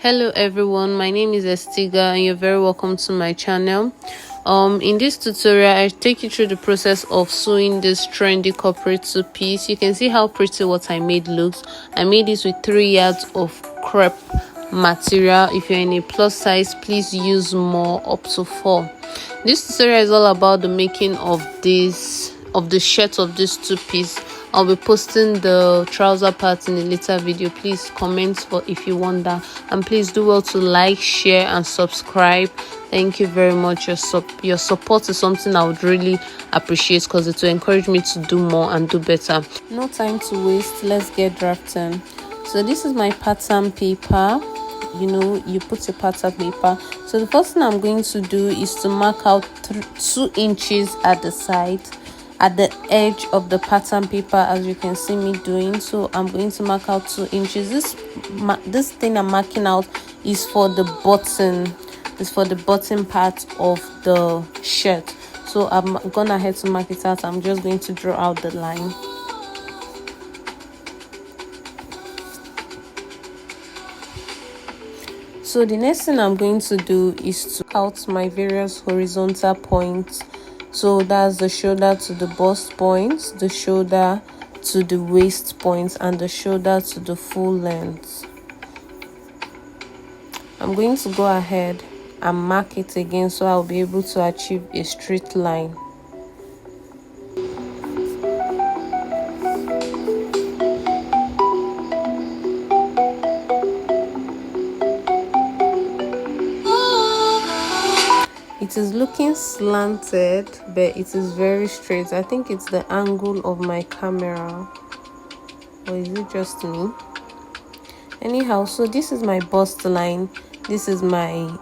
Hello everyone, my name is Estiga and you're very welcome to my channel. In this tutorial I take you through the process of sewing this trendy corporate two-piece. You can see how pretty what I made looks. I made this with 3 yards of crepe material. If you're in a plus size, please use more, up to 4. This tutorial is all about the making of the shirt of this two-piece. I'll be posting the trouser part in a later video. Please comment for if you want that, and please do well to like, share and subscribe. Thank you very much. Your support is something I would really appreciate because it will encourage me to do more and do better. No time to waste, let's get drafting. So this is my pattern paper. You put your pattern paper. So the first thing I'm going to do is to mark out 2 inches at the side, at the edge of the pattern paper, as you can see me doing. So I'm going to mark out 2 inches. This thing I'm marking out is for the button. It's for the bottom part of the shirt. So I'm gonna head to mark it out. I'm just going to draw out the line. So the next thing I'm going to do is to count my various horizontal points. So that's the shoulder to the bust points, the shoulder to the waist points, and the shoulder to the full length. I'm going to go ahead and mark it again so I'll be able to achieve a straight line. It is looking slanted, but it is very straight. I think it's the angle of my camera, or is it just me? Anyhow, so this is my bust line, this is my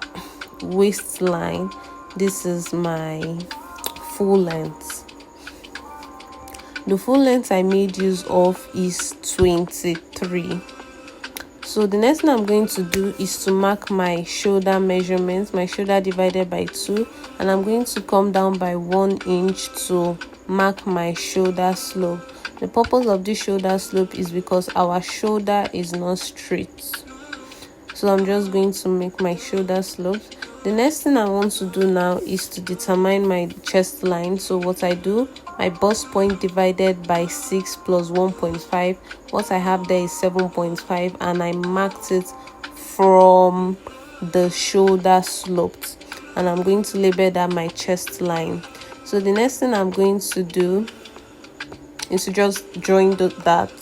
waistline, this is my full length. The full length I made use of is 23. So the next thing I'm going to do is to mark my shoulder measurements, my shoulder divided by 2, and I'm going to come down by 1 inch to mark my shoulder slope. The purpose of this shoulder slope is because our shoulder is not straight. So I'm just going to make my shoulder slope. The next thing I want to do now is to determine my chest line. So what I do, my bust point divided by 6 plus 1.5. What I have there is 7.5, and I marked it from the shoulder sloped, and I'm going to label that my chest line. So the next thing I'm going to do is to just join that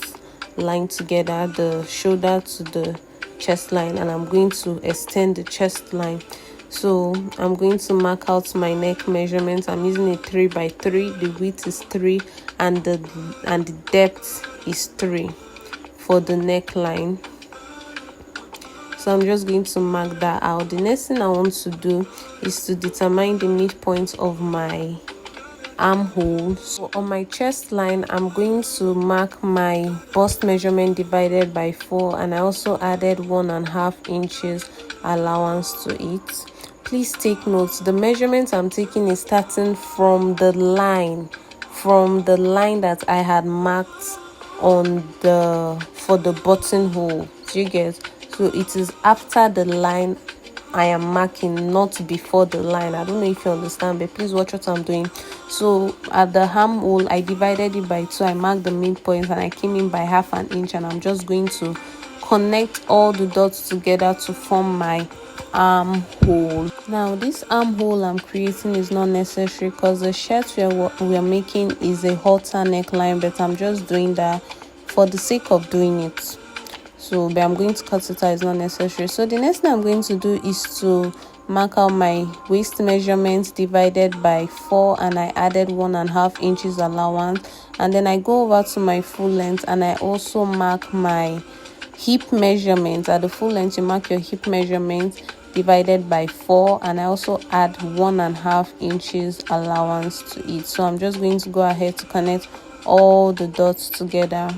line together, the shoulder to the chest line, and I'm going to extend the chest line. So I'm going to mark out my neck measurements. I'm using a 3 by 3. The width is 3 and the depth is 3 for the neckline. So I'm just going to mark that out. The next thing I want to do is to determine the midpoint of my armhole. So on my chest line, I'm going to mark my bust measurement divided by 4, and I also added 1.5 inches allowance to it. Please take notes, the measurement I'm taking is starting from the line that I had marked for the buttonhole. Do you get? So it is after the line I am marking, not before the line. I don't know if you understand, but please watch what I'm doing. So at the armhole, I divided it by 2. I marked the midpoint and I came in by 0.5 inch, and I'm just going to connect all the dots together to form my armhole. Now this armhole I'm creating is not necessary because the shirt we are making is a halter neckline, but I'm just doing that for the sake of doing it. So but I'm going to cut it out, it's not necessary. So the next thing I'm going to do is to mark out my waist measurements divided by 4, and I added 1.5 inches allowance, and then I go over to my full length and I also mark my hip measurements. At the full length, you mark your hip measurements divided by 4, and I also add 1.5 inches allowance to it. So I'm just going to go ahead to connect all the dots together.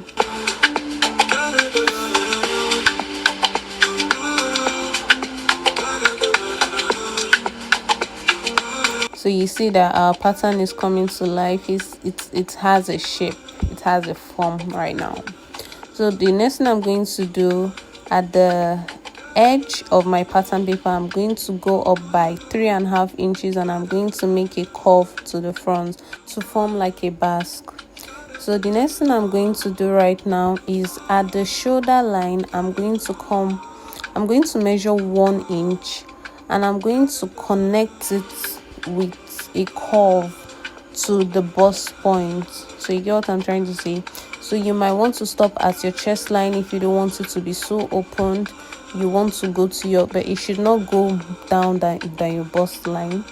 So you see that our pattern is coming to life. It has a shape, it has a form right now. So the next thing I'm going to do, at the edge of my pattern paper, I'm going to go up by 3.5 inches, and I'm going to make a curve to the front to form like a basque. So the next thing I'm going to do right now is at the shoulder line, I'm going to measure 1 inch, and I'm going to connect it with a curve to the bust point. So you get what I'm trying to say? So you might want to stop at your chest line if you don't want it to be so opened. You want to go to your, but it should not go down than your bust line.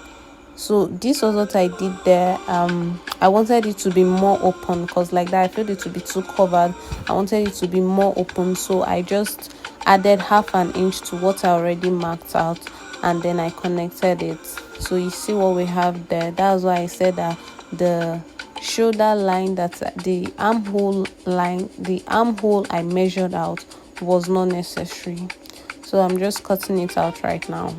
So this was what I did there. I wanted it to be more open, because like that I felt it to be too covered. I wanted it to be more open, so I just added 1/2 inch to what I already marked out, and then I connected it. So you see what we have there. That's why I said that the shoulder line, that's the armhole line, the armhole I measured out was not necessary. So I'm just cutting it out right now.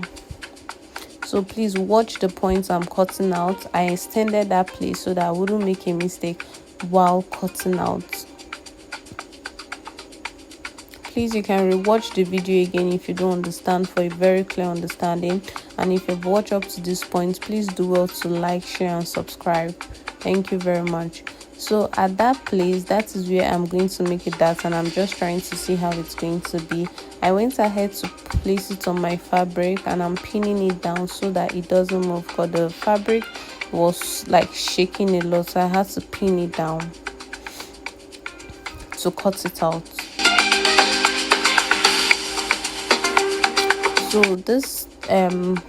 So please watch the points I'm cutting out. I extended that place so that I wouldn't make a mistake while cutting out. Please, you can rewatch the video again if you don't understand, for a very clear understanding. And if you've watched up to this point, please do well to like, share and subscribe. Thank you very much. So at that place, that is where I'm going to make it that, and I'm just trying to see how it's going to be. I went ahead to place it on my fabric, and I'm pinning it down so that it doesn't move, because the fabric was like shaking a lot, so I had to pin it down to cut it out. So this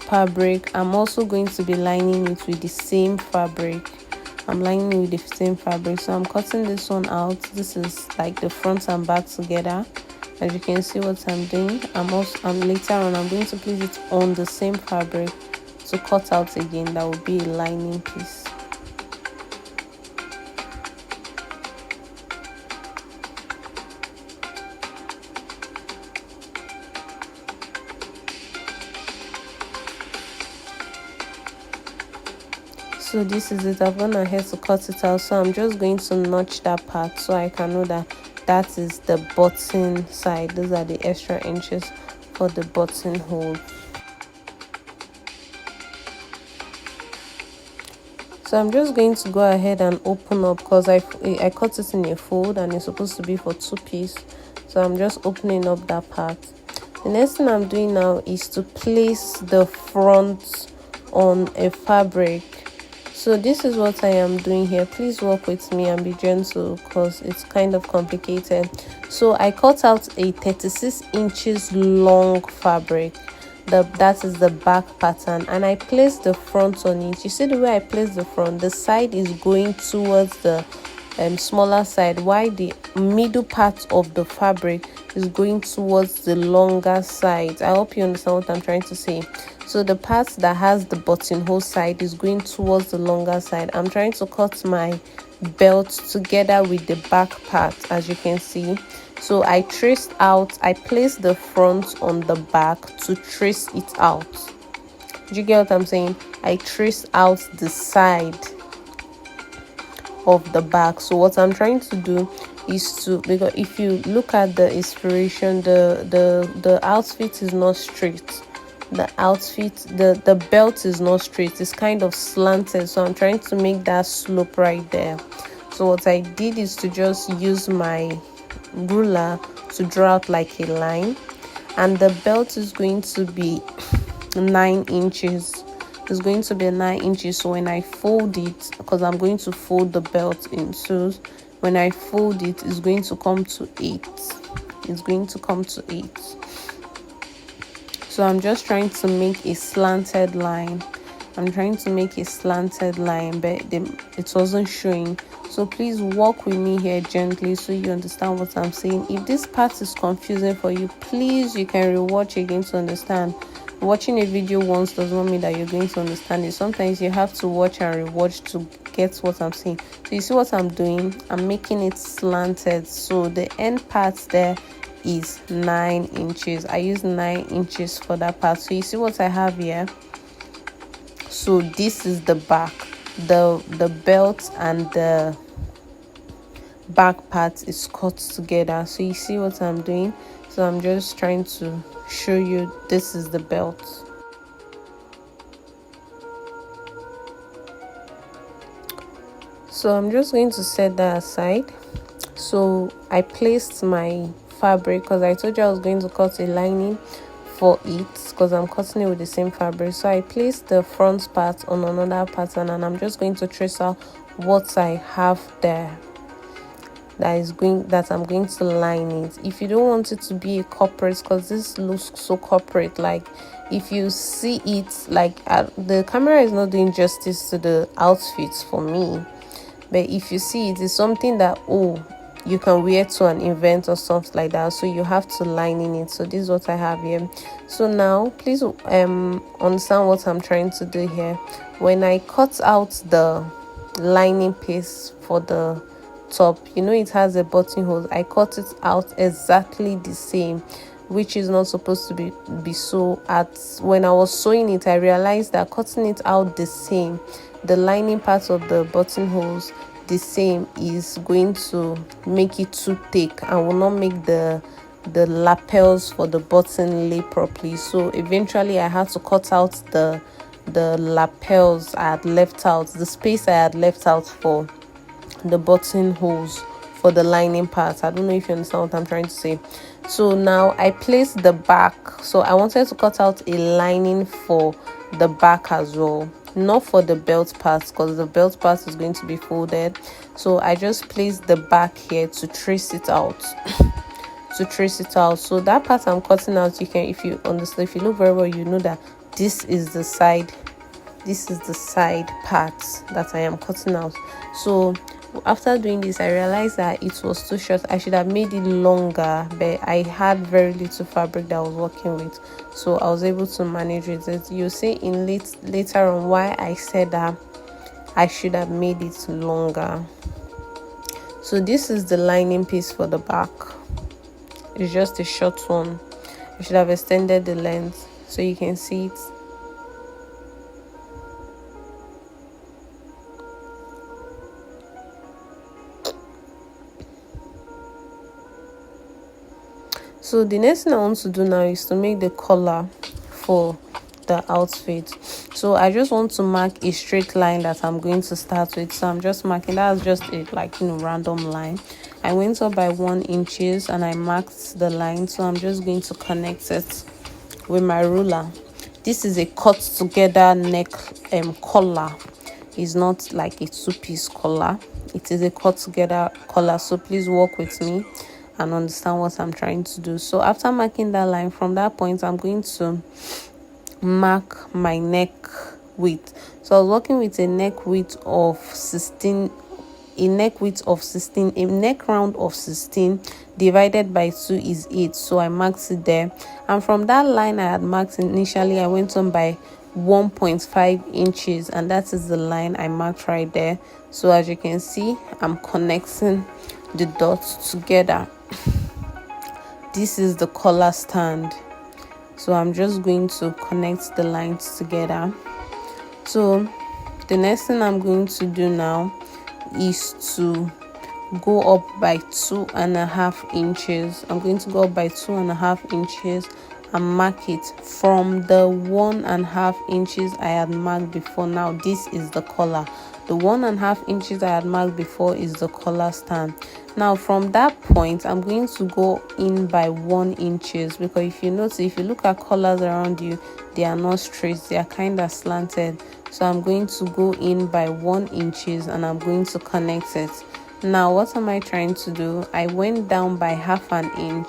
fabric, I'm also going to be lining it with the same fabric. I'm lining it with the same fabric. So I'm cutting this one out. This is like the front and back together. As you can see what I'm doing. Later on I'm going to place it on the same fabric to cut out again. That will be a lining piece. So this is it. I've gone ahead to cut it out, so I'm just going to notch that part so I can know that that is the button side. Those are the extra inches for the button hole. So I'm just going to go ahead and open up, because I cut it in a fold and it's supposed to be for 2-piece. So I'm just opening up that part. The next thing I'm doing now is to place the front on a fabric. So this is what I am doing here. Please work with me and be gentle, because it's kind of complicated. So I cut out a 36 inches long fabric. That is the back pattern, and I placed the front on it. You see the way I placed the front, the side is going towards the smaller side, while the middle part of the fabric is going towards the longer side. I hope you understand what I'm trying to say. So the part that has the buttonhole side is going towards the longer side. I'm trying to cut my belt together with the back part, as you can see. So I placed the front on the back to trace it out. Do you get what I'm saying? I traced out the side of the back. So what I'm trying to do is to, because if you look at the inspiration, the outfit is not straight. The belt is not straight, it's kind of slanted, so I'm trying to make that slope right there. So what I did is to just use my ruler to draw out like a line, and the belt is going to be 9 inches. It's going to be 9 inches. So when I fold it, because I'm going to fold the belt in two, when I fold it, it's going to come to 8. It's going to come to 8. So I'm just trying to make a slanted line. But it wasn't showing. So please walk with me here gently so you understand what I'm saying. If this part is confusing for you, please, you can rewatch again to understand. Watching a video once does not mean that you're going to understand it. Sometimes you have to watch and rewatch to get what I'm saying. So you see what I'm doing? I'm making it slanted. So the end part there is 9 inches. I use 9 inches for that part. So you see what I have here? So this is the back. The belt and the back part is cut together. So you see what I'm doing? So I'm just trying to show you this is the belt. So I'm just going to set that aside. So I placed my fabric because I told you I was going to cut a lining for it because I'm cutting it with the same fabric. So I placed the front part on another pattern, and I'm just going to trace out what I have there that I'm going to line it. If you don't want it to be a corporate, because this looks so corporate, like if you see it, like the camera is not doing justice to the outfits for me. But if you see it is something that you can wear to an event or something like that, so you have to line in it. So this is what I have here. So now please understand what I'm trying to do here. When I cut out the lining piece for the top, it has a buttonhole. I cut it out exactly the same, which is not supposed to be so. When I was sewing it, I realized that cutting it out the same, the lining part of the buttonholes the same, is going to make it too thick and will not make the lapels for the button lay properly. So eventually I had to cut out the lapels I had left out, the space I had left out for the buttonholes for the lining part. I don't know if you understand what I'm trying to say. So now I placed the back. So I wanted to cut out a lining for the back as well, not for the belt part, because the belt part is going to be folded. So I just placed the back here to trace it out. So that part I'm cutting out, you can, if you understand, if you look very well, you know that this is the side part that I am cutting out. So after doing this, I realized that it was too short. I should have made it longer, but I had very little fabric that I was working with, so I was able to manage with it. You'll see in later on why I said that I should have made it longer. So this is the lining piece for the back. It's just a short one. I should have extended the length so you can see it. So the next thing I want to do now is to make the collar for the outfit. So I just want to mark a straight line that I'm going to start with. So I'm just marking, that's just a random line. I went up by 1 inch and I marked the line. So I'm just going to connect it with my ruler. This is a cut together neck collar. It's not like a 2-piece collar. It is a cut together collar. So please work with me and understand what I'm trying to do. So after marking that line, from that point I'm going to mark my neck width. So I was working with a neck width of 16, a neck round of 16 divided by 2 is 8. So I marked it there, and from that line I had marked initially, I went on by 1.5 inches, and that is the line I marked right there. So as you can see, I'm connecting the dots together. This is the collar stand, so I'm just going to connect the lines together. So the next thing I'm going to do now is to go up by 2.5 inches. I'm going to go up by 2.5 inches and mark it from the 1.5 inches I had marked before. Now this is the collar. The 1.5 inches I had marked before is the collar stand. Now from that point I'm going to go in by 1 inches, because if you notice, if you look at collars around you, they are not straight, they are kind of slanted. So I'm going to go in by 1 inches and I'm going to connect it. Now what am I trying to do? I went down by 1/2 inch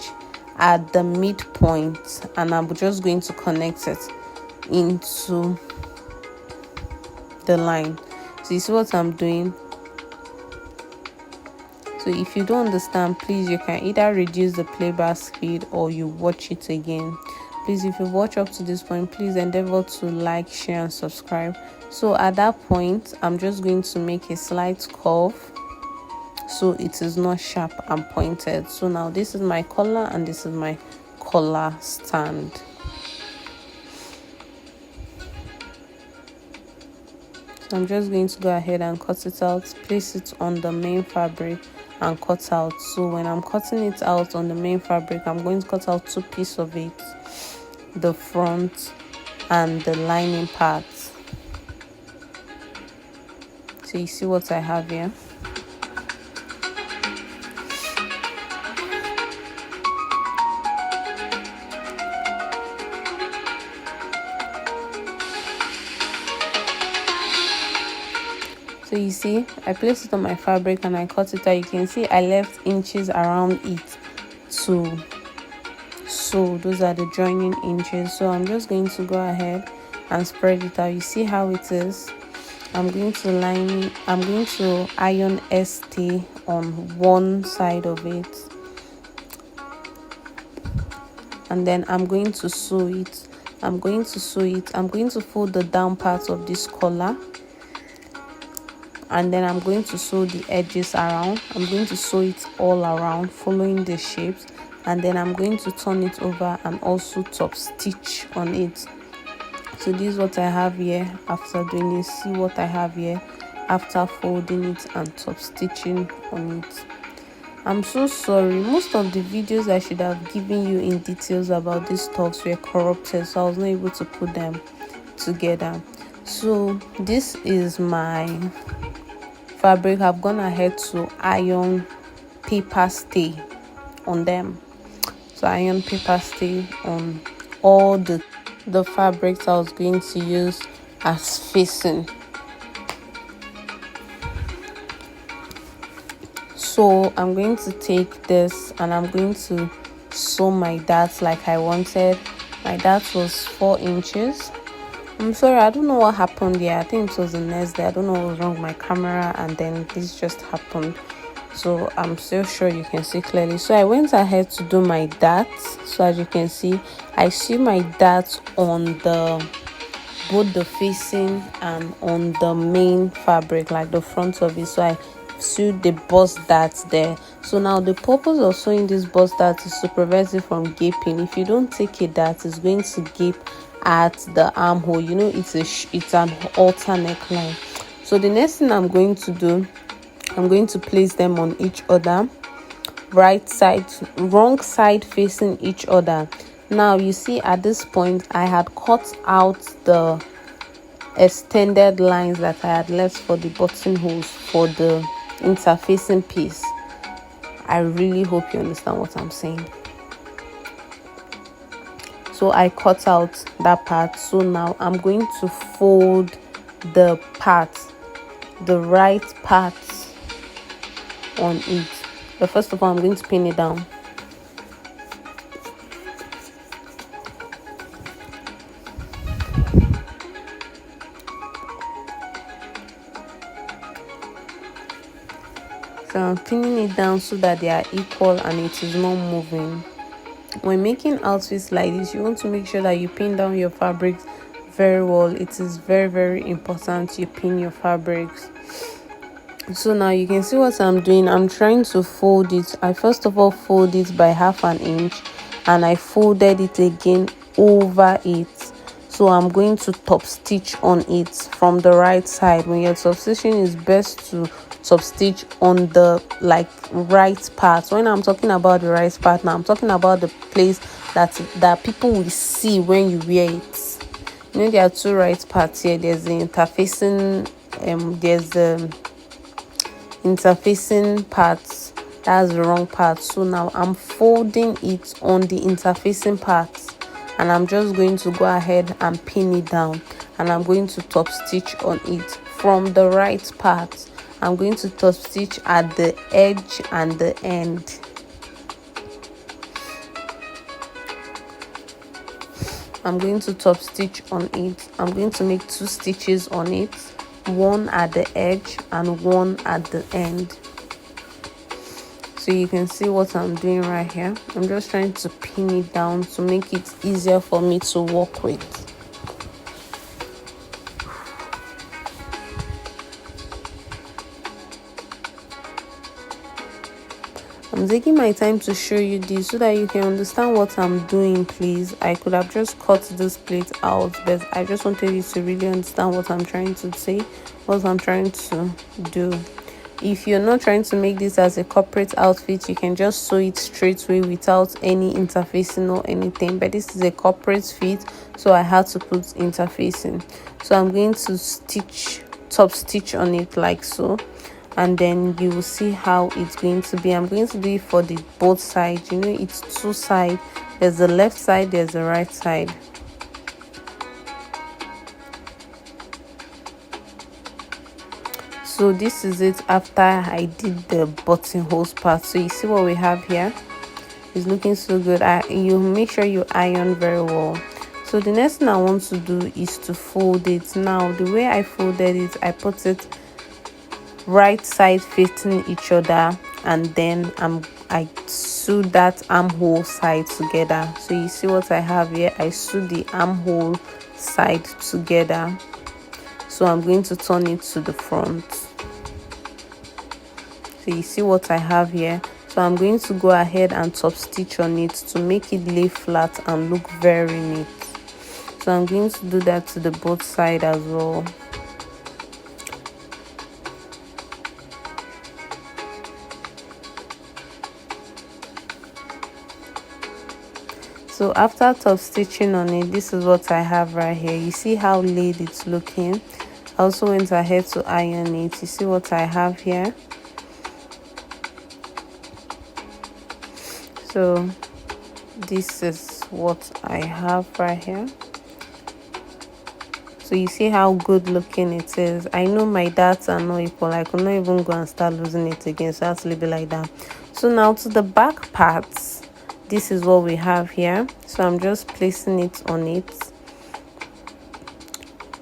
at the midpoint and I'm just going to connect it into the line. So you see what I'm doing? So if you don't understand, please, you can either reduce the playback speed or you watch it again. Please, if you watch up to this point, please endeavor to like, share and subscribe. So at that point I'm just going to make a slight curve so it is not sharp and pointed. So now this is my collar and this is my collar stand. So I'm just going to go ahead and cut it out, place it on the main fabric and cut out. So when I'm cutting it out on the main fabric, I'm going to cut out 2 pieces of it. the front and the lining parts. So you see what I have here. So you see, I placed it on my fabric and I cut it out. You can see I left inches around it to sew. Those are the joining inches. So I'm just going to go ahead and spread it out. You see how it is. I'm going to iron ST on one side of it, and then I'm going to sew it. I'm going to fold the down part of this collar, and then I'm going to sew the edges around. I'm going to sew it all around, following the shapes, and then I'm going to turn it over and also top stitch on it. So this is what I have here after doing this. See what I have here after folding it and top stitching on it. I'm so sorry, most of the videos I should have given you in details about these tops were corrupted, so I was not able to put them together. So this is my fabric. I've gone ahead to iron paper stay on them. So iron paper stay on all the fabrics I was going to use as facing. So I'm going to take this and I'm going to sew my darts like I wanted. My dart was 4 inches. I'm sorry, I don't know what happened here. I think it was the next day. I don't know what was wrong with my camera, and then this just happened. So I'm still sure you can see clearly. So I went ahead to do my darts. So as you can see, I sew my darts on both the facing and on the main fabric, like the front of it. So I sewed the bust darts there. So now the purpose of sewing this bust dart is to prevent it from gaping. If you don't take a dart, it's going to gape at the armhole. You know, it's an halter neckline. So the next thing I'm going to do, I'm going to place them on each other, wrong side facing each other. Now you see, at this point I had cut out the extended lines that I had left for the buttonholes for the interfacing piece. I really hope you understand what I'm saying. So I cut out that part. So now I'm going to fold the right part on it. But first of all, I'm going to pin it down. So I'm pinning it down so that they are equal and it is not moving. When making outfits like this, you want to make sure that you pin down your fabrics very well. It is very, very important you pin your fabrics. So now you can see what I'm doing. I'm trying to fold it. I first of all fold it by 1/2 inch, and I folded it again over it. So I'm going to top stitch on it from the right side. When you're top stitching, it's best to top stitch on the right part. When I'm talking about the right part, now I'm talking about the place that people will see when you wear it. You know, there are 2 right parts here. There's the interfacing parts. That's the wrong part. So now I'm folding it on the interfacing parts, and I'm just going to go ahead and pin it down, and I'm going to top stitch on it from the right part. I'm going to top stitch at the edge and the end. I'm going to top stitch on it. I'm going to make 2 stitches on it, one at the edge and one at the end. So you can see what I'm doing right here. I'm just trying to pin it down to make it easier for me to work with. I'm taking my time to show you this so that you can understand what I'm doing. Please, I could have just cut this plate out, but I just wanted you to really understand what I'm trying to say, what I'm trying to do. if you're not trying to make this as a corporate outfit, you can just sew it straight away without any interfacing or anything, but this is a corporate fit, so I had to put interfacing. So I'm going to top stitch on it like so, and then you will see how it's going to be. I'm going to do it for the both sides. You know, it's two sides. There's the left side, there's the right side. So this is it after I did the buttonholes part. So you see what we have here is looking so good. You make sure you iron very well. So the next thing I want to do is to fold it. Now the way I folded it, I put it right side facing each other, and then I sew that armhole side together. So you see what I have here, I sew the armhole side together. So I'm going to turn it to the front. So you see what I have here. So I'm going to go ahead and top stitch on it to make it lay flat and look very neat. So I'm going to do that to the both side as well. So after top stitching on it, this is what I have right here. You see how laid it's looking. I also went ahead to iron it. You see what I have here. So this is what I have right here. So you see how good looking it is. I know my darts are not equal. I could not even go and start losing it again, so I have to leave it like that. So now to the back parts, this is what we have here. So I'm just placing it on it.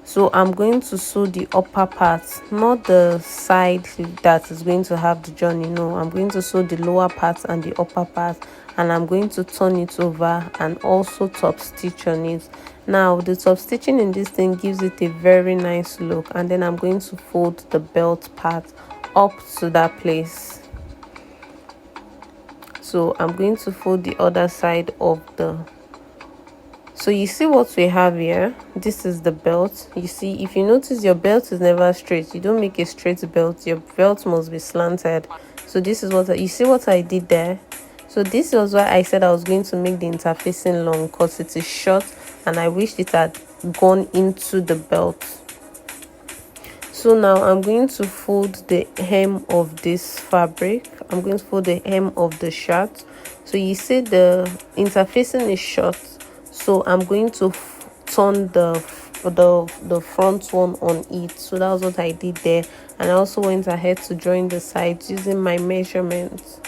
So I'm going to sew the upper part, not the side that is going to have the journey. No, I'm going to sew the lower part and the upper part, and I'm going to turn it over and also top stitch on it. Now the top stitching in this thing gives it a very nice look, and then I'm going to fold the belt part up to that place. So I'm going to fold the other side of the, so you see what we have here. This is the belt. You see, if you notice, your belt is never straight. You don't make a straight belt, your belt must be slanted. So this is what you see what I did there. So this was why I said I was going to make the interfacing long, because it is short and I wished it had gone into the belt. So now I'm going to fold the hem of this fabric. I'm going to fold the hem of the shirt. So you see the interfacing is short, so I'm going to turn the front one on it. So that was what I did there, and I also went ahead to join the sides using my measurements.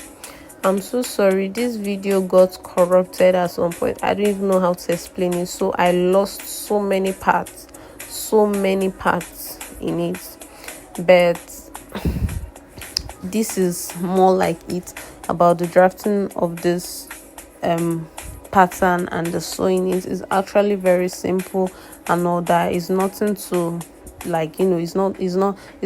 I'm so sorry, this video got corrupted at some point. I don't even know how to explain it, so I lost so many parts in it, but this is more like it about the drafting of this pattern, and the sewing is actually very simple and all that. It's nothing to, like, you know, it's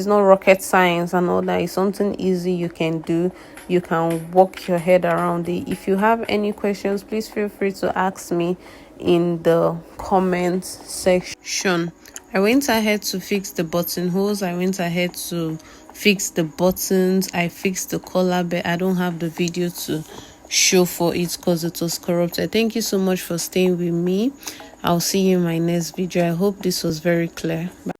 not rocket science and all that. It's something easy you can do. You can work your head around it. If you have any questions, please feel free to ask me in the comment section. I went ahead to fix the buttonholes. I went ahead to fix the buttons. I fixed the collar, but I don't have the video to show for it because it was corrupted. Thank you so much for staying with me. I'll see you in my next video. I hope this was very clear. Bye.